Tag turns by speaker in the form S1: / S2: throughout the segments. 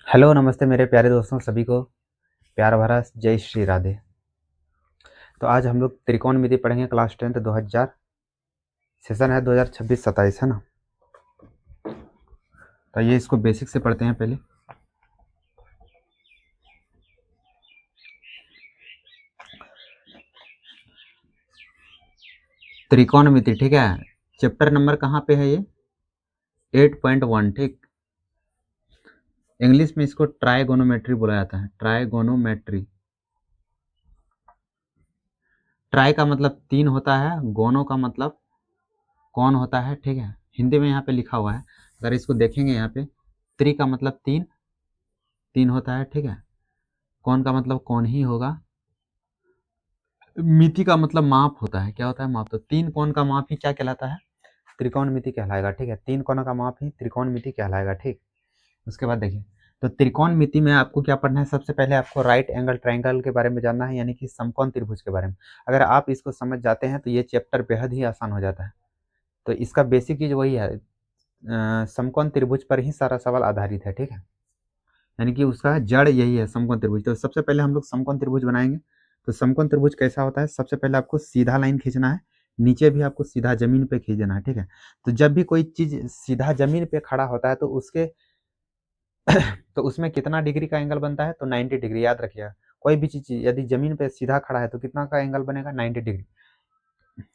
S1: Hello नमस्ते मेरे प्यारे दोस्तों सभी को प्यार भरा जय श्री राधे। तो आज हम लोग त्रिकोणमिति पढ़ेंगे क्लास 10th 2000 सेशन है 2026-27 है ना। तो ये इसको बेसिक से पढ़ते हैं पहले। त्रिकोणमिति ठीक है। चैप्टर नंबर कहाँ पे है ये 8.1 ठीक। इंग्लिश में इसको ट्राइगोनोमेट्री बोला जाता है। ट्राइगोनोमेट्री। ट्राई का मतलब 3 होता है, गोनो का मतलब कौन होता है ठीक है। हिंदी में यहाँ पे लिखा हुआ है, अगर इसको देखेंगे यहाँ पे त्रि का मतलब 3 होता है ठीक है। कौन का मतलब कौन ही होगा। मिति का मतलब माप होता है। क्या होता है माप। तो 3 कोण का माप ही क्या कहलाता है त्रिकोणमिति कहलाएगा ठीक है। 3 कोणों का माप ही त्रिकोणमिति कहलाएगा ठीक। उसके बाद देखिए, तो त्रिकोणमिति में आपको क्या पढ़ना है। सबसे पहले आपको राइट एंगल ट्रायंगल के बारे में जानना है, यानी कि समकोण त्रिभुज के बारे में। अगर आप इसको समझ जाते हैं तो ये चैप्टर बेहद ही आसान हो जाता है। तो इसका बेसिक चीज वही है, समकोण त्रिभुज पर ही सारा सवाल आधारित है ठीक है। यानी कि उसका जड़ यही है समकोण त्रिभुज। तो सबसे पहले हम लोग समकोण त्रिभुज बनाएंगे। तो समकोण त्रिभुज कैसा होता है, सबसे पहले आपको सीधा लाइन खींचना है, नीचे भी आपको सीधा जमीन पे खींच देना है ठीक है। तो जब भी कोई चीज सीधा जमीन पे खड़ा होता है तो उसके तो उसमें कितना डिग्री का एंगल बनता है, तो 90 डिग्री। याद रखिएगा, कोई भी चीज यदि जमीन पे सीधा खड़ा है तो कितना का एंगल बनेगा 90 डिग्री।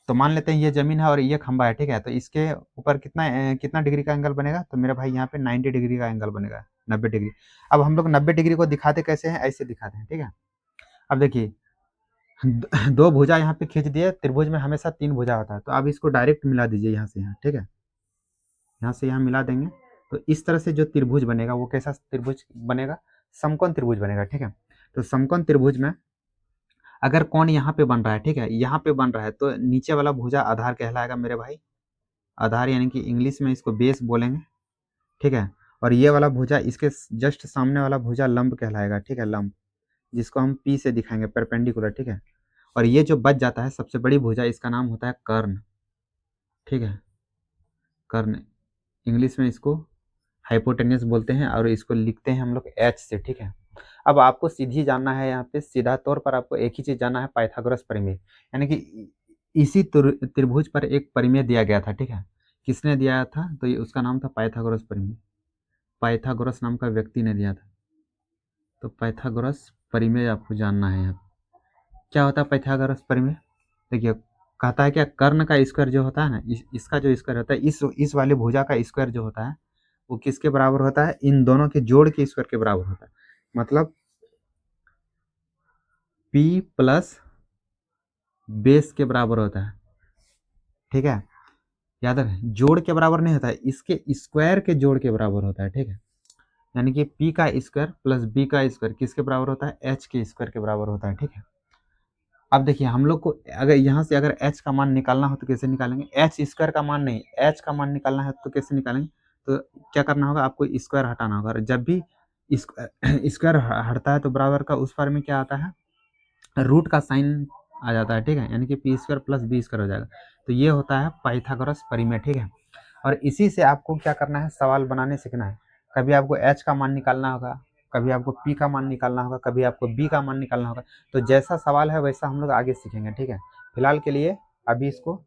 S1: तो मान लेते हैं ये जमीन है और ये खंबा है ठीक है। तो इसके ऊपर कितना डिग्री का एंगल बनेगा, तो मेरे भाई यहाँ पे 90 डिग्री का एंगल बनेगा, 90 डिग्री। अब हम लोग 90 डिग्री को दिखाते कैसे हैं, ऐसे दिखाते हैं ठीक है। अब देखिए, दो भुजा यहाँ पे खींच दिए। त्रिभुज में हमेशा 3 भुजा होता है, तो आप इसको डायरेक्ट मिला दीजिए यहाँ से यहाँ ठीक है। यहाँ से यहाँ मिला देंगे तो इस तरह से जो त्रिभुज बनेगा वो कैसा त्रिभुज बनेगा, समकोण त्रिभुज बनेगा ठीक है। तो समकोण त्रिभुज में अगर कोण यहाँ पे बन रहा है ठीक है, यहाँ पे बन रहा है, तो नीचे वाला भुजा आधार कहलाएगा मेरे भाई। आधार यानी कि इंग्लिश में इसको बेस बोलेंगे ठीक है। और ये वाला भुजा, इसके जस्ट सामने वाला भुजा लंब कहलाएगा ठीक है, लंब, जिसको हम पी से दिखाएंगे परपेंडिकुलर ठीक है। और ये जो बच जाता है सबसे बड़ी भुजा, इसका नाम होता है कर्ण ठीक है। कर्ण, इंग्लिश में इसको हाइपोटेन्यूस बोलते हैं और इसको लिखते हैं हम लोग एच से ठीक है। अब आपको सीधी जानना है, यहाँ पे सीधा तौर पर आपको एक ही चीज जानना है, पाइथागोरस परिमेय। यानी कि इसी त्रिभुज पर एक परिमेय दिया गया था ठीक है। किसने दिया था, तो ये उसका नाम था पाइथागोरस परिमेय। पाइथागोरस नाम का व्यक्ति ने दिया था। तो पाइथागोरस परिमेय आपको जानना है। यहाँ क्या होता है पाइथागोरस परिमेय, देखिए कहता है क्या, कर्ण का स्क्वायर जो होता है ना, इसका जो स्क्वायर होता है, इस वाले भुजा का स्क्वायर जो होता है वो किसके बराबर होता है, इन दोनों के जोड़ के स्क्वायर के बराबर होता है। मतलब P प्लस बेस के बराबर होता है ठीक है। याद रहे, जोड़ के बराबर नहीं होता है, इसके स्क्वायर के जोड़ के बराबर होता है ठीक है। यानी कि P का स्क्वायर प्लस B का स्क्वायर किसके बराबर होता है, H के स्क्वायर के बराबर होता है ठीक है। अब देखिए, हम लोग को अगर यहाँ से अगर H का मान निकालना हो तो कैसे निकालेंगे, एच स्क्वायर का मान नहीं, H का मान निकालना है तो कैसे निकालेंगे। तो क्या करना होगा, आपको स्क्वायर हटाना होगा। और जब भी स्क्वायर हटता है तो बराबर का उस पार में क्या आता है, रूट का साइन आ जाता है ठीक है। यानी कि P square plus B square हो जाएगा। तो ये होता है पाइथागोरस परिमेय ठीक है। और इसी से आपको क्या करना है, सवाल बनाने सीखना है। कभी आपको एच का मान निकालना होगा, कभी आपको पी का मान निकालना होगा, कभी आपको बी का मान निकालना होगा। तो जैसा सवाल है वैसा हम लोग आगे सीखेंगे ठीक है। फिलहाल के लिए अभी इसको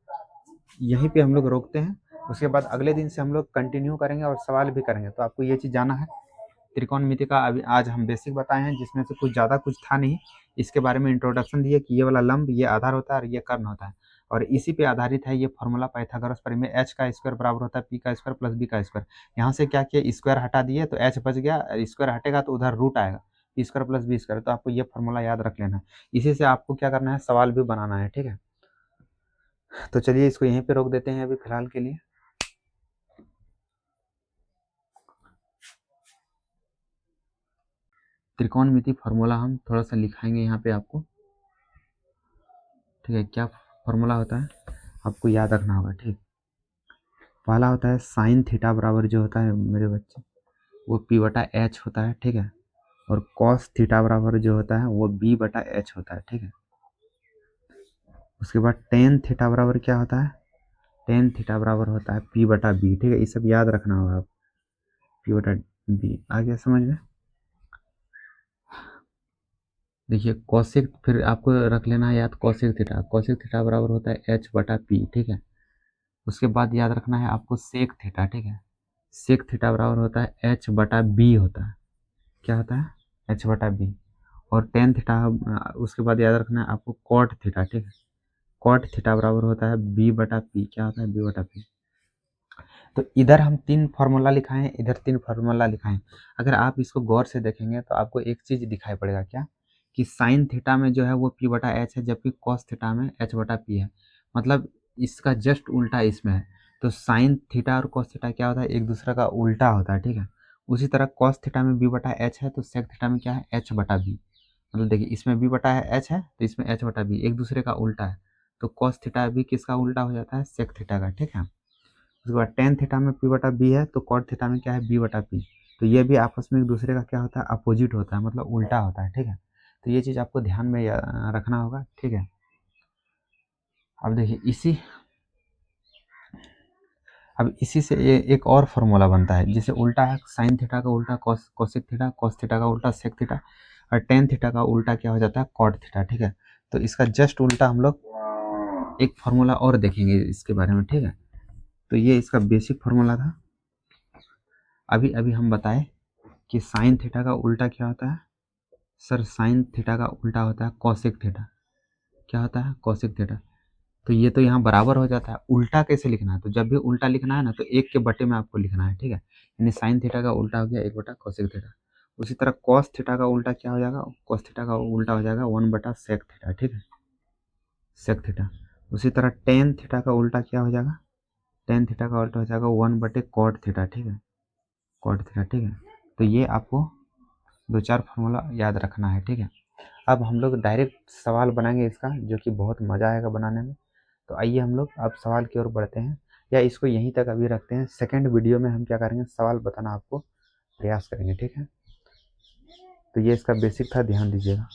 S1: यहीं पे हम लोग रोकते हैं। उसके बाद अगले दिन से हम लोग कंटिन्यू करेंगे और सवाल भी करेंगे। तो आपको ये चीज़ जाना है, त्रिकोणमिति का अभी आज हम बेसिक बताए हैं, जिसमें से कुछ ज़्यादा कुछ था नहीं। इसके बारे में इंट्रोडक्शन दिए कि ये वाला लंब, ये आधार होता है और ये कर्ण होता है। और इसी पे आधारित है ये फॉर्मूला पाइथागोरस परिमेय, एच का स्क्वायर बराबर होता है पी का स्क्वायर प्लस बी का स्क्वायर। यहाँ से क्या किया, स्क्वायर हटा दिए तो एच बच गया, स्क्वायर हटेगा तो उधर रूट आएगा, P square plus B square. तो आपको ये फॉर्मूला याद रख लेना है। इसी से आपको क्या करना है, सवाल भी बनाना है ठीक है। तो चलिए इसको यहीं पे रोक देते हैं अभी फिलहाल के लिए। त्रिकोणमिति फॉर्मूला हम थोड़ा सा लिखाएंगे यहाँ पे आपको ठीक है। क्या फॉर्मूला होता है आपको याद रखना होगा ठीक। पहला होता है साइन थीटा बराबर जो होता है मेरे बच्चे, वो पी बटा एच होता है ठीक है। और कॉस थीटा बराबर जो होता है वो बी बटा एच होता है ठीक है। उसके बाद टेन थीटा बराबर क्या होता है, टेन थीटा बराबर होता है पी बटा बी ठीक है। ये सब याद रखना होगा आप, पी बटा बी। आ गया समझ में। देखिए कॉसेक फिर आपको रख लेना है याद, कॉसेक थीटा बराबर होता है एच बटा पी, ठीक है। उसके बाद याद रखना है आपको सेक थीटा, ठीक है। सेक थीटा बराबर होता है एच बटा बी होता है, क्या होता है एच बटा बी। और टेन थीटा उसके बाद याद रखना है आपको कॉट थीटा, ठीक है। कॉट थीटा बराबर होता है बी बटा पी, क्या होता है बी बटा पी। तो इधर हम 3 फार्मूला लिखाए हैं, इधर 3 फार्मूला लिखाए हैं। अगर आप इसको गौर से देखेंगे तो आपको एक चीज़ दिखाई पड़ेगा, क्या कि साइन थीटा में जो है वो पी बटा एच है, जबकि कॉस थीटा में एच बटा पी है। मतलब इसका जस्ट उल्टा इसमें है। तो साइन थीटा और कॉस थीटा क्या होता है, एक दूसरे का उल्टा होता है, ठीक है। उसी तरह कॉस थीटा में बी बटा एच है तो सेक थीटा में क्या है एच बटा बी। मतलब देखिए इसमें बी बटा एच है तो इसमें एच बटा बी, एक दूसरे का उल्टा है। तो कॉस थीटा भी किसका उल्टा हो जाता है, सेक थीटा का, ठीक है। उसके बाद टेन थीटा में पी बटा बी है तो कॉट थीटा में क्या है बी बटा पी। तो ये भी आपस में एक दूसरे का क्या होता है, अपोजिट होता है, मतलब उल्टा होता है, ठीक है। तो ये चीज़ आपको ध्यान में रखना होगा, ठीक है। अब देखिए अब इसी से एक और फार्मूला बनता है, जिसे उल्टा है साइन थीटा का उल्टा कोसेक थीटा, कॉस थीटा का उल्टा सेक थीटा, और टेन थीटा का उल्टा क्या हो जाता है कॉट थीटा, ठीक है। तो इसका जस्ट उल्टा हम लोग एक फार्मूला और देखेंगे इसके बारे में, ठीक है। तो ये इसका बेसिक फार्मूला था। अभी अभी हम बताए कि साइन थीटा का उल्टा क्या होता है, सर साइन थीटा का उल्टा होता है कॉसेक थीटा, क्या होता है कॉसेक थीटा। तो ये तो यहाँ बराबर हो जाता है, उल्टा कैसे लिखना है, तो जब भी उल्टा लिखना है ना तो एक के बटे में आपको लिखना है, ठीक है। यानी साइन थीटा का उल्टा हो गया एक बटा कॉसेक थीटा। उसी तरह कॉस थीटा का उल्टा क्या हो जाएगा, कॉस थीटा का उल्टा हो जाएगा वन बटा सेक थीटा, ठीक है, सेक थीटा। उसी तरह टेन थीटा का उल्टा क्या हो जाएगा, टेन थीटा का उल्टा हो जाएगा वन बटे कॉट थीटा, ठीक है, कॉट थीटा, ठीक है। तो ये आपको 2-4 फार्मूला याद रखना है, ठीक है। अब हम लोग डायरेक्ट सवाल बनाएंगे इसका, जो कि बहुत मज़ा आएगा बनाने में। तो आइए हम लोग अब सवाल की ओर बढ़ते हैं, या इसको यहीं तक अभी रखते हैं। सेकंड वीडियो में हम क्या करेंगे, सवाल बताना आपको प्रयास करेंगे, ठीक है। तो ये इसका बेसिक था, ध्यान दीजिएगा।